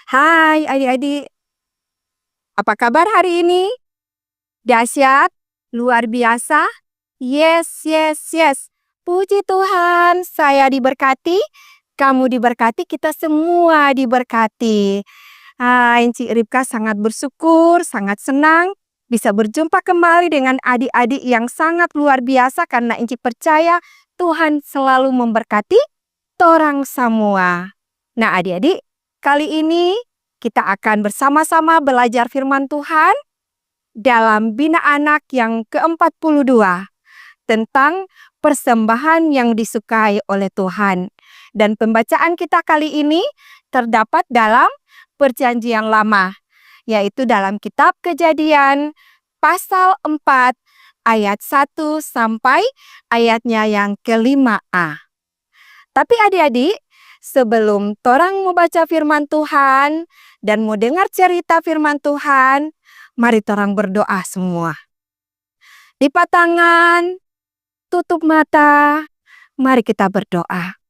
Hai adik-adik, apa kabar hari ini? Dahsyat? Luar biasa? Yes, yes, yes. Puji Tuhan, saya diberkati, kamu diberkati, kita semua diberkati. Encik Ripka sangat bersyukur, sangat senang bisa berjumpa kembali dengan adik-adik yang sangat luar biasa karena Encik percaya Tuhan selalu memberkati torang semua. Nah, adik-adik, kali ini kita akan bersama-sama belajar firman Tuhan dalam Bina Anak yang ke-42 tentang persembahan yang disukai oleh Tuhan. Dan pembacaan kita kali ini terdapat dalam Perjanjian Lama, yaitu dalam kitab Kejadian pasal 4 ayat 1 sampai ayatnya yang ke-5a. Tapi adik-adik, sebelum torang mau baca firman Tuhan dan mau dengar cerita firman Tuhan, mari torang berdoa semua. Lipat tangan, tutup mata, mari kita berdoa.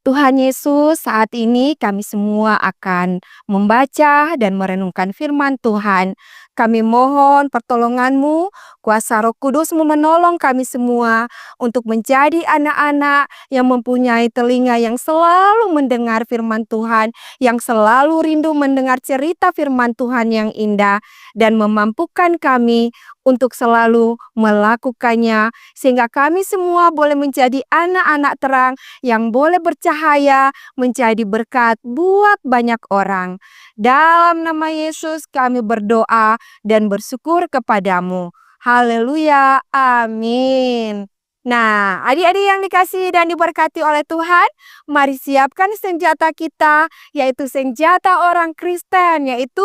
Tuhan Yesus, saat ini kami semua akan membaca dan merenungkan firman Tuhan. Kami mohon pertolongan-Mu, kuasa Roh Kudus-Mu menolong kami semua untuk menjadi anak-anak yang mempunyai telinga yang selalu mendengar firman Tuhan, yang selalu rindu mendengar cerita firman Tuhan yang indah, dan memampukan kami untuk selalu melakukannya, sehingga kami semua boleh menjadi anak-anak terang yang boleh bercahaya, menjadi berkat buat banyak orang. Dalam nama Yesus kami berdoa dan bersyukur kepadamu. Haleluya, amin. Nah, adik-adik yang dikasihi dan diberkati oleh Tuhan, mari siapkan senjata kita, yaitu senjata orang Kristen, yaitu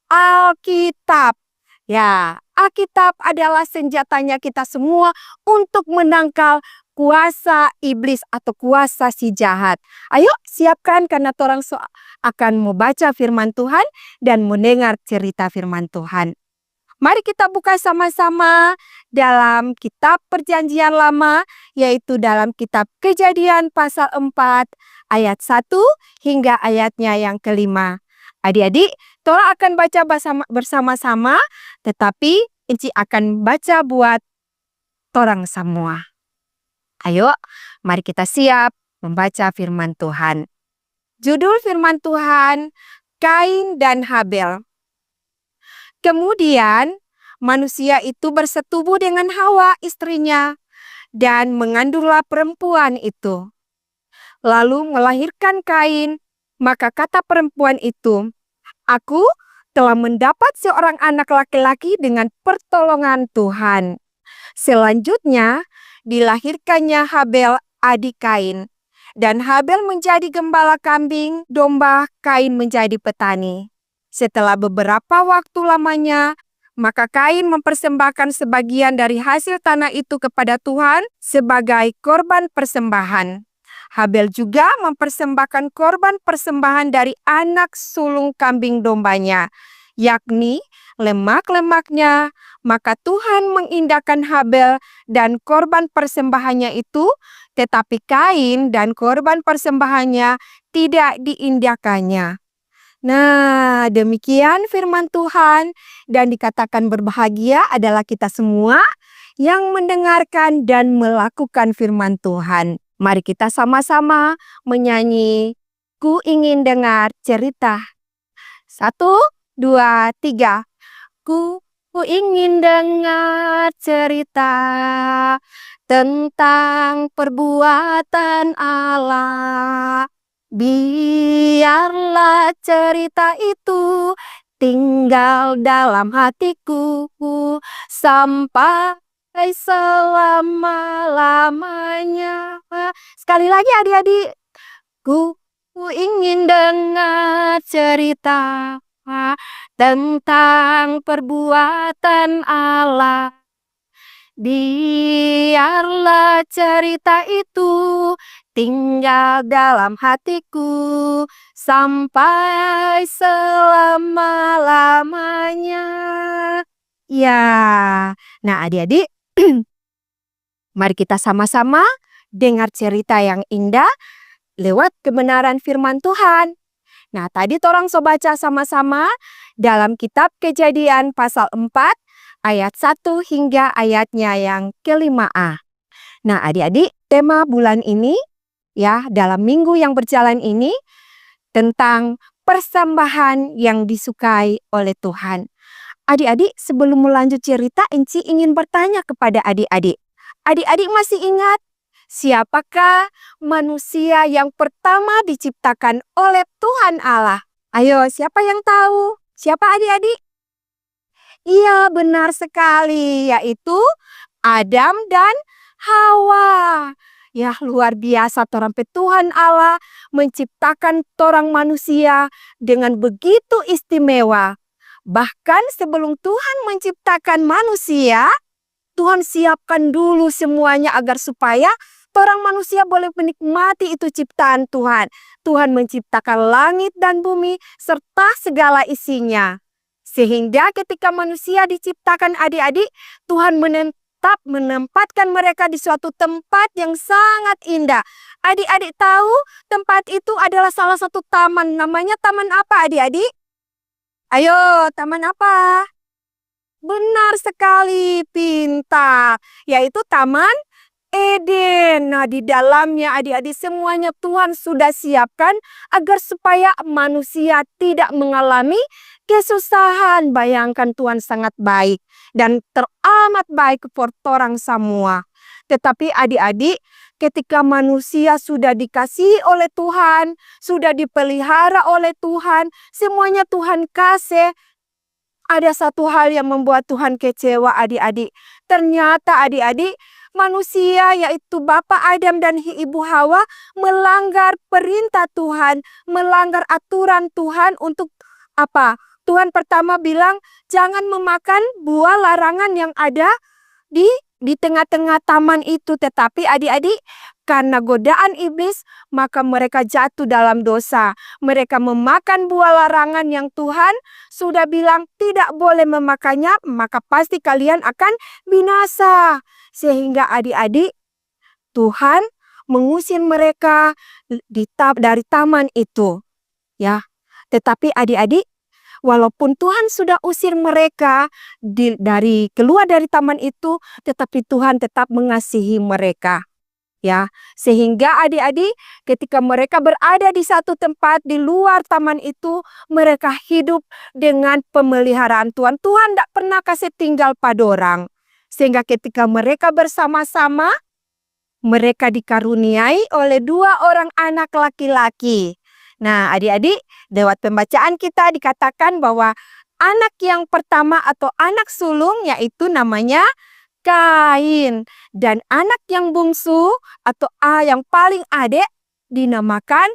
Alkitab. Ya, Alkitab adalah senjatanya kita semua untuk menangkal kuasa iblis atau kuasa si jahat. Ayo siapkan karena torang akan membaca firman Tuhan dan mendengar cerita firman Tuhan. Mari kita buka sama-sama dalam kitab Perjanjian Lama, yaitu dalam kitab Kejadian pasal 4 ayat 1 hingga ayatnya yang ke-5. Adik-adik, torang akan baca bersama-sama, tetapi Enci akan baca buat torang semua. Ayo, mari kita siap membaca firman Tuhan. Judul firman Tuhan, Kain dan Habel. Kemudian, manusia itu bersetubuh dengan Hawa istrinya dan mengandunglah perempuan itu. Lalu melahirkan Kain, maka kata perempuan itu, "Aku telah mendapat seorang anak laki-laki dengan pertolongan Tuhan." Selanjutnya, dilahirkannya Habel adik Kain. Dan Habel menjadi gembala kambing, domba, Kain menjadi petani. Setelah beberapa waktu lamanya, maka Kain mempersembahkan sebagian dari hasil tanah itu kepada Tuhan sebagai korban persembahan. Habel juga mempersembahkan korban persembahan dari anak sulung kambing dombanya, yakni lemak-lemaknya. Maka Tuhan mengindahkan Habel dan korban persembahannya itu, tetapi Kain dan korban persembahannya tidak diindahkannya. Nah, demikian firman Tuhan, dan dikatakan berbahagia adalah kita semua yang mendengarkan dan melakukan firman Tuhan. Mari kita sama-sama menyanyi, "Ku ingin dengar cerita." 1, 2, 3. Ku ingin dengar cerita tentang perbuatan Allah. Biarlah cerita itu tinggal dalam hatiku sampai selama-lamanya. Sekali lagi adik-adik. Ku ingin dengar cerita tentang perbuatan Allah. Biarlah cerita itu tinggal dalam hatiku sampai selama-lamanya. Ya, nah adik-adik, mari kita sama-sama dengar cerita yang indah lewat kebenaran firman Tuhan. Nah, tadi torang so baca sama-sama dalam kitab Kejadian pasal 4 ayat 1 hingga ayatnya yang ke-5a. Nah, adik-adik, tema bulan ini ya, dalam minggu yang berjalan ini tentang persembahan yang disukai oleh Tuhan. Adik-adik, sebelum melanjut cerita, Enci ingin bertanya kepada adik-adik. Adik-adik masih ingat siapakah manusia yang pertama diciptakan oleh Tuhan Allah? Ayo, siapa yang tahu? Siapa adik-adik? Iya, benar sekali, yaitu Adam dan Hawa. Ya, luar biasa torang pe Tuhan Allah menciptakan torang manusia dengan begitu istimewa. Bahkan sebelum Tuhan menciptakan manusia, Tuhan siapkan dulu semuanya agar supaya torang manusia boleh menikmati itu ciptaan Tuhan. Tuhan menciptakan langit dan bumi serta segala isinya. Sehingga ketika manusia diciptakan adik-adik, Tuhan menempatkan mereka di suatu tempat yang sangat indah. Adik-adik tahu tempat itu adalah salah satu taman. Namanya taman apa adik-adik? Ayo, taman apa? Benar sekali, pintar. Yaitu Taman Eden. Nah, di dalamnya adik-adik semuanya Tuhan sudah siapkan agar supaya manusia tidak mengalami kesusahan. Bayangkan Tuhan sangat baik dan teramat baik untuk orang semua. Tetapi adik-adik, ketika manusia sudah dikasihi oleh Tuhan, sudah dipelihara oleh Tuhan, semuanya Tuhan kasih, ada satu hal yang membuat Tuhan kecewa adik-adik. Ternyata adik-adik, manusia yaitu Bapak Adam dan Ibu Hawa melanggar perintah Tuhan, melanggar aturan Tuhan untuk apa? Tuhan pertama bilang jangan memakan buah larangan yang ada di tengah-tengah taman itu. Tetapi adik-adik, karena godaan iblis, maka mereka jatuh dalam dosa. Mereka memakan buah larangan yang Tuhan sudah bilang tidak boleh memakannya, maka pasti kalian akan binasa. Sehingga adik-adik, Tuhan mengusir mereka dari taman itu. Ya, tetapi adik-adik, walaupun Tuhan sudah usir mereka keluar dari taman itu, tetapi Tuhan tetap mengasihi mereka. Ya, sehingga adik-adik ketika mereka berada di satu tempat di luar taman itu, mereka hidup dengan pemeliharaan Tuhan. Tuhan tidak pernah kasih tinggal pada orang. Sehingga ketika mereka bersama-sama, mereka dikaruniai oleh 2 orang anak laki-laki. Nah, adik-adik, lewat pembacaan kita dikatakan bahwa anak yang pertama atau anak sulung yaitu namanya Kain, dan anak yang bungsu atau yang paling adik dinamakan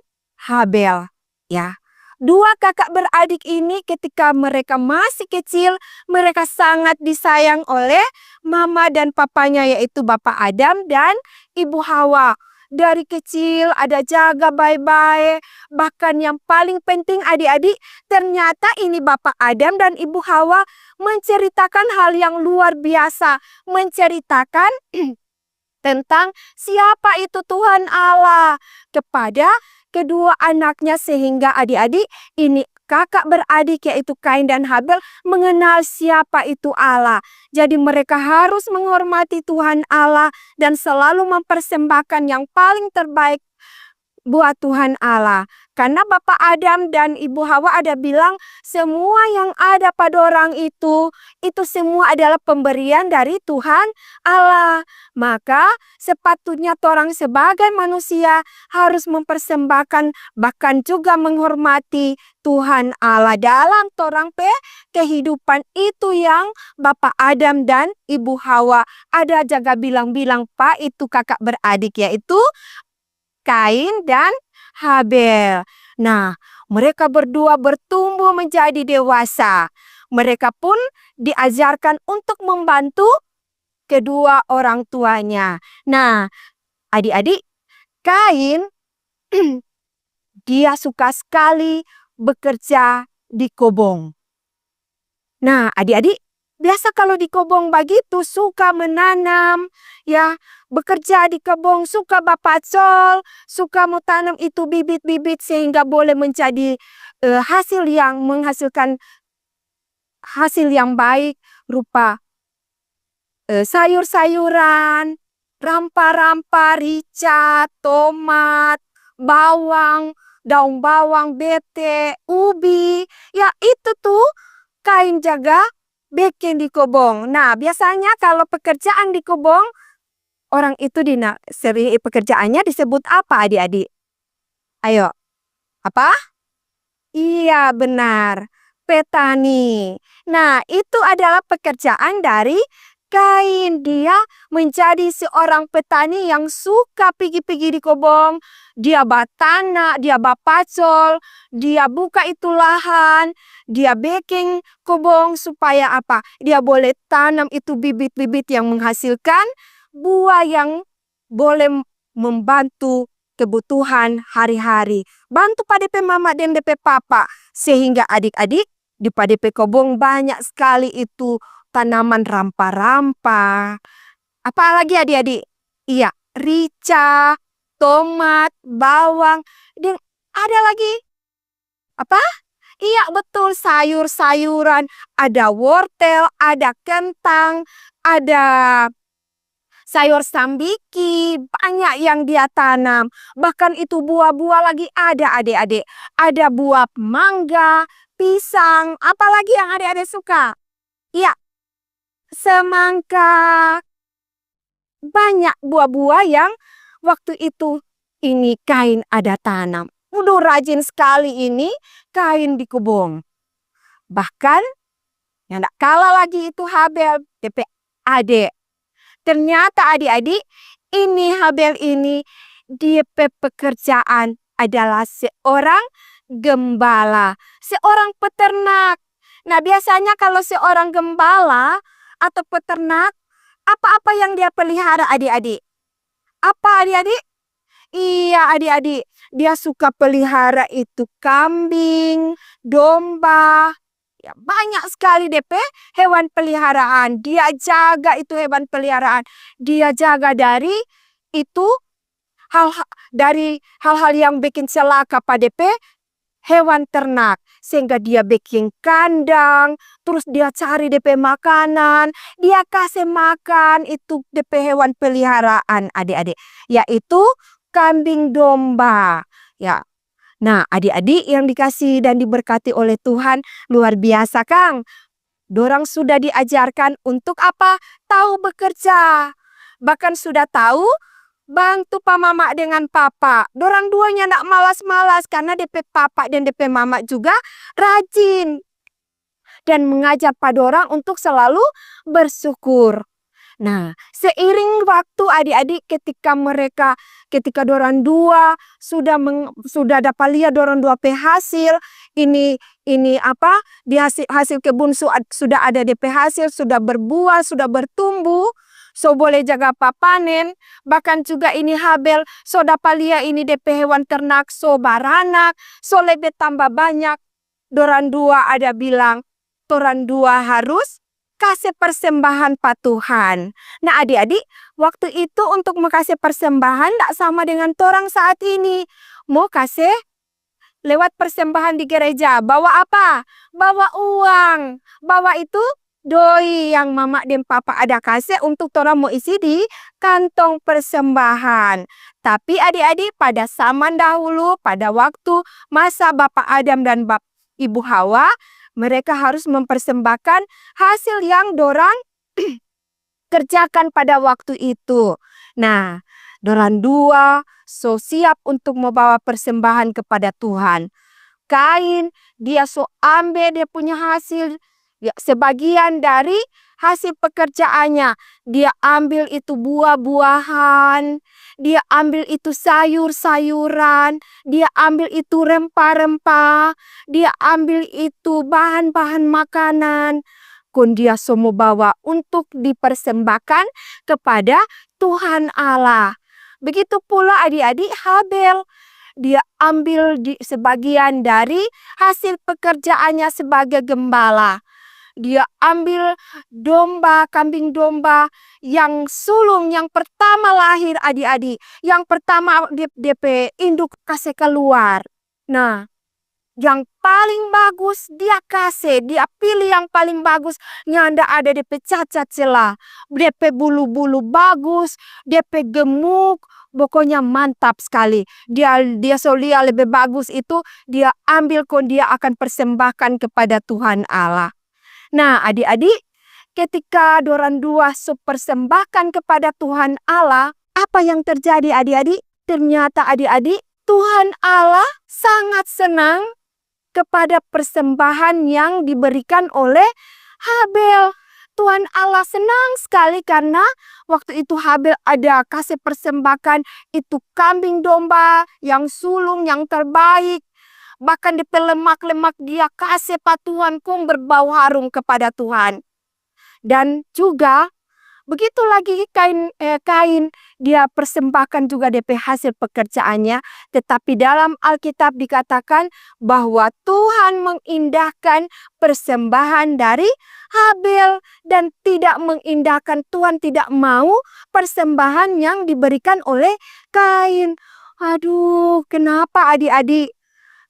Habel. Ya, 2 kakak beradik ini ketika mereka masih kecil, mereka sangat disayang oleh mama dan papanya yaitu Bapak Adam dan Ibu Hawa. Dari kecil ada jaga baik-baik. Bahkan yang paling penting adik-adik, ternyata ini Bapak Adam dan Ibu Hawa menceritakan hal yang luar biasa. Menceritakan tentang siapa itu Tuhan Allah kepada kedua anaknya. Sehingga adik-adik, ini kakak beradik yaitu Kain dan Habel mengenal siapa itu Allah. Jadi mereka harus menghormati Tuhan Allah dan selalu mempersembahkan yang paling terbaik buat Tuhan Allah. Karena Bapak Adam dan Ibu Hawa ada bilang semua yang ada pada orang itu semua adalah pemberian dari Tuhan Allah. Maka sepatutnya orang sebagai manusia harus mempersembahkan bahkan juga menghormati Tuhan Allah dalam torang kehidupan itu yang Bapak Adam dan Ibu Hawa ada jaga bilang-bilang Pak itu kakak beradik yaitu Kain dan Habel. Nah, mereka berdua bertumbuh menjadi dewasa. Mereka pun diajarkan untuk membantu kedua orang tuanya. Nah, adik-adik, Kain dia suka sekali bekerja di kebun. Nah, adik-adik, biasa kalau di kebun begitu suka menanam, ya, bekerja di kebun, suka bapacol, suka mau tanam itu bibit-bibit sehingga boleh menjadi hasil yang menghasilkan hasil yang baik rupa sayur-sayuran, rampa-rampa, rica, tomat, bawang, daun bawang, bete, ubi. Ya itu tuh kain jaga bikin di kebun. Nah, biasanya kalau pekerjaan di kebun, orang itu sering pekerjaannya disebut apa adik-adik? Ayo, apa? Iya, benar. Petani. Nah, itu adalah pekerjaan dari Kain. Dia menjadi seorang petani yang suka pergi-pergi di kebun. Dia batanah, dia bapacol, dia buka itu lahan, dia bikin kebun supaya apa? Dia boleh tanam itu bibit-bibit yang menghasilkan buah yang boleh membantu kebutuhan hari-hari. Bantu pada DP mama dan DP papa. Sehingga adik-adik di pada DP kebun banyak sekali itu tanaman rampa-rampa. Apalagi adik-adik? Iya, rica, tomat, bawang. Dan ada lagi apa? Iya betul, sayur-sayuran. Ada wortel, ada kentang, ada sayur sambiki, banyak yang dia tanam. Bahkan itu buah-buah lagi ada adik-adik. Ada buah mangga, pisang, apalagi yang adik-adik suka? Iya, semangka. Banyak buah-buah yang waktu itu ini Kain ada tanam. Udah rajin sekali ini Kain di kebun. Bahkan yang tak kalah lagi itu Habel, DP adik. Ternyata adik-adik, ini Habel ini dia pekerjaan adalah seorang gembala, seorang peternak. Nah, biasanya kalau seorang gembala atau peternak, apa-apa yang dia pelihara adik-adik? Apa adik-adik? Iya adik-adik, dia suka pelihara itu kambing, domba. Ya, banyak sekali DP hewan peliharaan. Dia jaga itu hewan peliharaan. Dia jaga dari itu dari hal-hal yang bikin celaka pada DP hewan ternak. Sehingga dia bikin kandang, terus dia cari DP makanan, dia kasih makan itu DP hewan peliharaan adik-adik. Yaitu kambing domba. Ya. Nah, adik-adik yang dikasih dan diberkati oleh Tuhan luar biasa, Kang. Dorang sudah diajarkan untuk apa? Tahu bekerja. Bahkan sudah tahu bantu pa mama dengan papa. Dorang duanya nak malas-malas karena DP papa dan DP mama juga rajin. Dan mengajar pa dorang untuk selalu bersyukur. Nah, seiring waktu adik-adik ketika dorang dua sudah dapat lihat dorang dua hasil ini apa di hasil kebun sudah ada DP hasil, sudah berbuah, sudah bertumbuh, so boleh jaga panen. Bahkan juga ini Habel so dapat lihat ini DP hewan ternak so baranak, so lebih tambah banyak. Dorang dua ada bilang dorang dua harus kasih persembahan pa Tuhan. Nah adik-adik, waktu itu untuk kasih persembahan tidak sama dengan orang saat ini. Mau kasih lewat persembahan di gereja. Bawa apa? Bawa uang. Bawa itu doi yang mama dan papa ada kasih untuk orang mau isi di kantong persembahan. Tapi adik-adik pada zaman dahulu, pada waktu masa Bapak Adam dan Ibu Hawa, mereka harus mempersembahkan hasil yang dorang kerjakan pada waktu itu. Nah, dorang dua so siap untuk membawa persembahan kepada Tuhan. Kain, dia so ambil dia punya hasil, ya, sebagian dari hasil pekerjaannya. Dia ambil itu buah-buahan, dia ambil itu sayur-sayuran, dia ambil itu rempah-rempah, dia ambil itu bahan-bahan makanan. Kun dia semua bawa untuk dipersembahkan kepada Tuhan Allah. Begitu pula adik-adik Habel. Dia ambil sebagian dari hasil pekerjaannya sebagai gembala. Dia ambil domba, kambing domba yang sulung, yang pertama lahir adik-adik. Yang pertama DP induk kasih keluar. Nah, Yang paling bagus dia kasih, dia pilih yang paling bagus. Nyanda ada DP cacat celah, DP bulu-bulu bagus, DP gemuk, pokoknya mantap sekali. Dia solia lebih bagus itu, dia ambil dia akan persembahkan kepada Tuhan Allah. Nah, adik-adik, ketika dorang dua persembahkan kepada Tuhan Allah, apa yang terjadi adik-adik? Ternyata adik-adik, Tuhan Allah sangat senang kepada persembahan yang diberikan oleh Habel. Tuhan Allah senang sekali karena waktu itu Habel ada kasih persembahan itu kambing domba yang sulung yang terbaik. Bahkan di lemak-lemak dia kasih Tuhan kong berbau harum kepada Tuhan. Dan juga begitu lagi Kain dia persembahkan juga DP hasil pekerjaannya. Tetapi dalam Alkitab dikatakan bahwa Tuhan mengindahkan persembahan dari Habel. Dan tidak mengindahkan, Tuhan tidak mau persembahan yang diberikan oleh Kain. Aduh, kenapa adik-adik?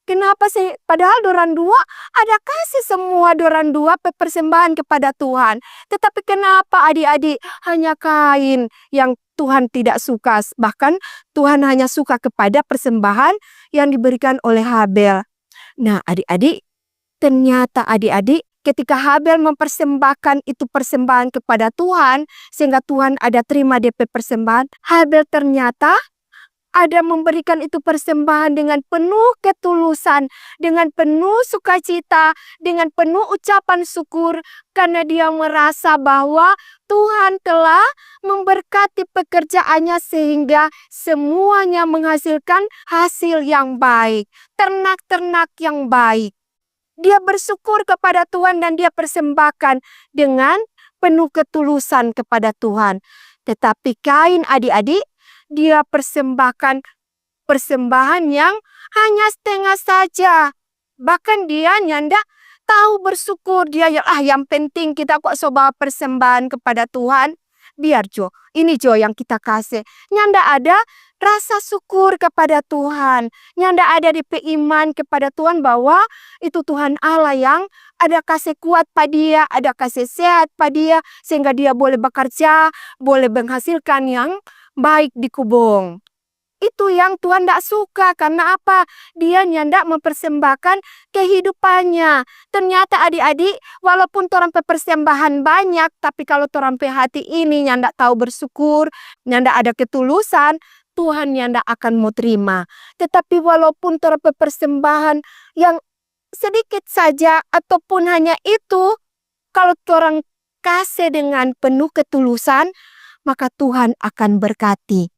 Kenapa sih? Padahal dorang dua ada kasih semua dorang dua persembahan kepada Tuhan. Tetapi kenapa adik-adik hanya Kain yang Tuhan tidak suka? Bahkan Tuhan hanya suka kepada persembahan yang diberikan oleh Habel. Nah adik-adik, ternyata adik-adik ketika Habel mempersembahkan itu persembahan kepada Tuhan, sehingga Tuhan ada terima DP persembahan, Habel ternyata ada memberikan itu persembahan dengan penuh ketulusan, dengan penuh sukacita, dengan penuh ucapan syukur, karena dia merasa bahwa Tuhan telah memberkati pekerjaannya sehingga semuanya menghasilkan hasil yang baik, ternak-ternak yang baik. Dia bersyukur kepada Tuhan dan dia persembahkan dengan penuh ketulusan kepada Tuhan. Tetapi Kain adik-adik, dia persembahkan persembahan yang hanya setengah saja. Bahkan dia nyanda tahu bersyukur. Dia yang penting kita kok coba persembahan kepada Tuhan. Biar ini yang kita kasih. Nyanda ada rasa syukur kepada Tuhan. Nyanda ada di iman kepada Tuhan bahwa itu Tuhan Allah yang ada kasih kuat pada dia, ada kasih sehat pada dia, sehingga dia boleh bekerja, boleh menghasilkan yang baik di kubung. Itu yang Tuhan tidak suka. Karena apa? Dia nyanda mempersembahkan kehidupannya. Ternyata adik-adik, walaupun orang persembahan banyak, tapi kalau orang hati ini nyanda tahu bersyukur, nyanda ada ketulusan, Tuhan nyanda akan mau terima. Tetapi walaupun orang persembahan yang sedikit saja ataupun hanya itu, kalau orang kasih dengan penuh ketulusan, maka Tuhan akan berkati.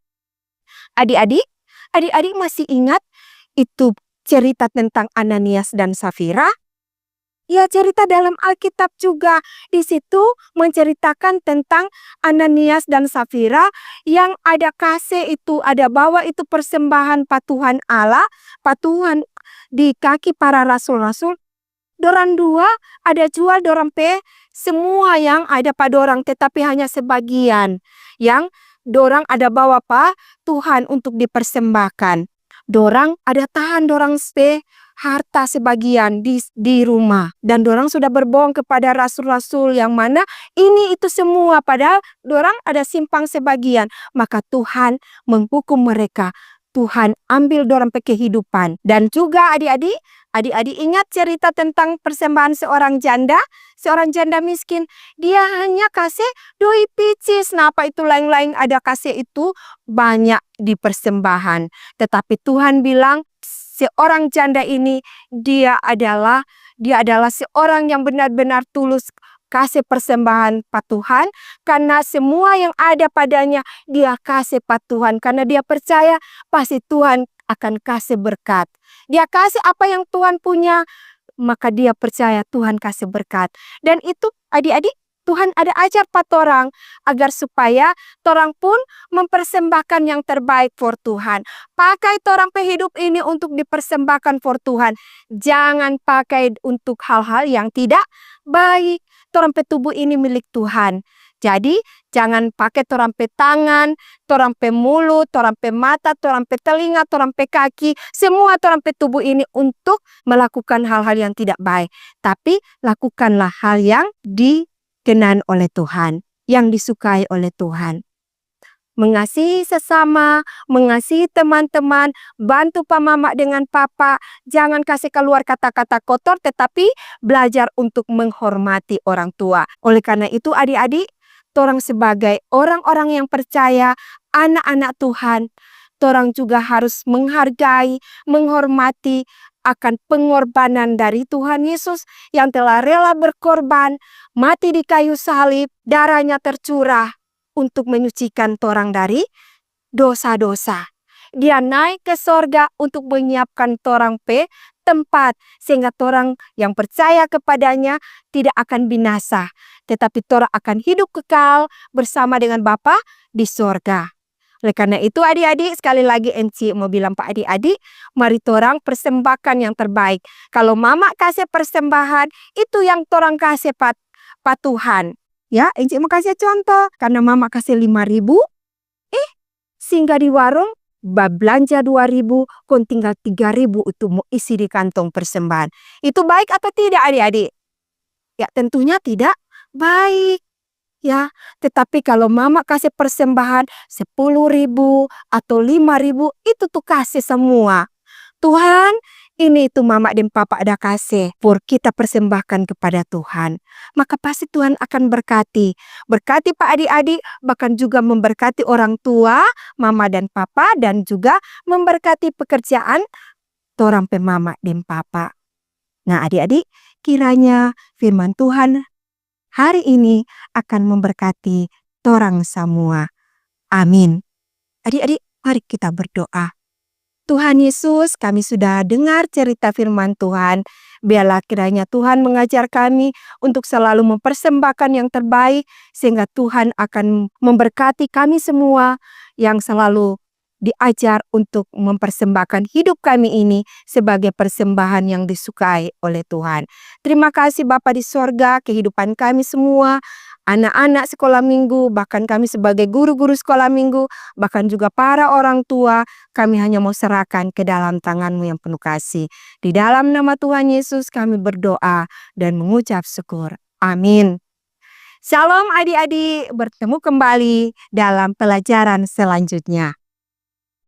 Adik-adik masih ingat itu cerita tentang Ananias dan Safira? Ya, cerita dalam Alkitab juga. Di situ menceritakan tentang Ananias dan Safira yang ada kasih itu, ada bawa itu persembahan Tuhan Allah, Tuhan di kaki para rasul-rasul. Dorang dua ada jual dorang semua yang ada pada dorang, tetapi hanya sebagian yang dorang ada bawa Tuhan untuk dipersembahkan. Dorang ada tahan dorang harta sebagian di rumah. Dan dorang sudah berbohong kepada rasul-rasul yang mana ini itu semua. Padahal dorang ada simpang sebagian. Maka Tuhan menghukum mereka. Tuhan ambil dorang kehidupan. Dan juga adik-adik ingat cerita tentang persembahan seorang janda miskin. Dia hanya kasih 2 picis. Nah, apa itu lain-lain ada kasih itu banyak di persembahan. Tetapi Tuhan bilang seorang janda ini dia adalah seorang yang benar-benar tulus kasih persembahan Tuhan, karena semua yang ada padanya dia kasih Tuhan, karena dia percaya pasti Tuhan akan kasih berkat. Dia kasih apa yang Tuhan punya, maka dia percaya Tuhan kasih berkat. Dan itu adik-adik, Tuhan ada ajar orang agar supaya orang pun mempersembahkan yang terbaik for Tuhan. Pakai orang hidup ini untuk dipersembahkan for Tuhan. Jangan pakai untuk hal-hal yang tidak baik. Orang tubuh ini milik Tuhan. Jadi, jangan pakai torang pe tangan, torang pe mulut, torang pe mata, torang pe telinga, torang pe kaki, semua torang pe tubuh ini untuk melakukan hal-hal yang tidak baik. Tapi, lakukanlah hal yang dikenan oleh Tuhan, yang disukai oleh Tuhan. Mengasihi sesama, mengasihi teman-teman, bantu mama dengan papa. Jangan kasih keluar kata-kata kotor, tetapi belajar untuk menghormati orang tua. Oleh karena itu adik-adik, torang sebagai orang-orang yang percaya, anak-anak Tuhan, torang juga harus menghargai, menghormati akan pengorbanan dari Tuhan Yesus yang telah rela berkorban, mati di kayu salib, darahnya tercurah untuk menyucikan torang dari dosa-dosa. Dia naik ke sorga untuk menyiapkan torang pe tempat, sehingga torang yang percaya kepadanya tidak akan binasa, tetapi torang akan hidup kekal bersama dengan Bapa di sorga. Oleh karena itu adik-adik, sekali lagi Enci mau bilang Pak adik-adik, mari torang persembahkan yang terbaik. Kalau mama kasih persembahan, itu yang torang kasih pat Tuhan. Ya, Enci mau kasih contoh. Karena mama kasih 5.000, singgah di warung, belanja 2.000, kon tinggal 3.000 untuk mau isi di kantong persembahan. Itu baik atau tidak adik-adik? Ya, tentunya tidak baik. Ya, tetapi kalau mama kasih persembahan 10.000 atau 5.000, itu tuh kasih semua. Tuhan, ini itu mama dan papa ada kasih, pur kita persembahkan kepada Tuhan. Maka pasti Tuhan akan berkati. Berkati Pak adik-adik, bahkan juga memberkati orang tua, mama dan papa, dan juga memberkati pekerjaan torang pe mama dan papa. Nah adik-adik, kiranya firman Tuhan hari ini akan memberkati torang semua. Amin. Adik-adik, mari kita berdoa. Tuhan Yesus, kami sudah dengar cerita firman Tuhan. Biarlah kiranya Tuhan mengajar kami untuk selalu mempersembahkan yang terbaik, sehingga Tuhan akan memberkati kami semua yang selalu diajar untuk mempersembahkan hidup kami ini sebagai persembahan yang disukai oleh Tuhan. Terima kasih Bapa di sorga, kehidupan kami semua, anak-anak sekolah minggu, bahkan kami sebagai guru-guru sekolah minggu, bahkan juga para orang tua, kami hanya mau serahkan ke dalam tangan-Mu yang penuh kasih. Di dalam nama Tuhan Yesus kami berdoa dan mengucap syukur. Amin. Shalom adik-adik, bertemu kembali dalam pelajaran selanjutnya.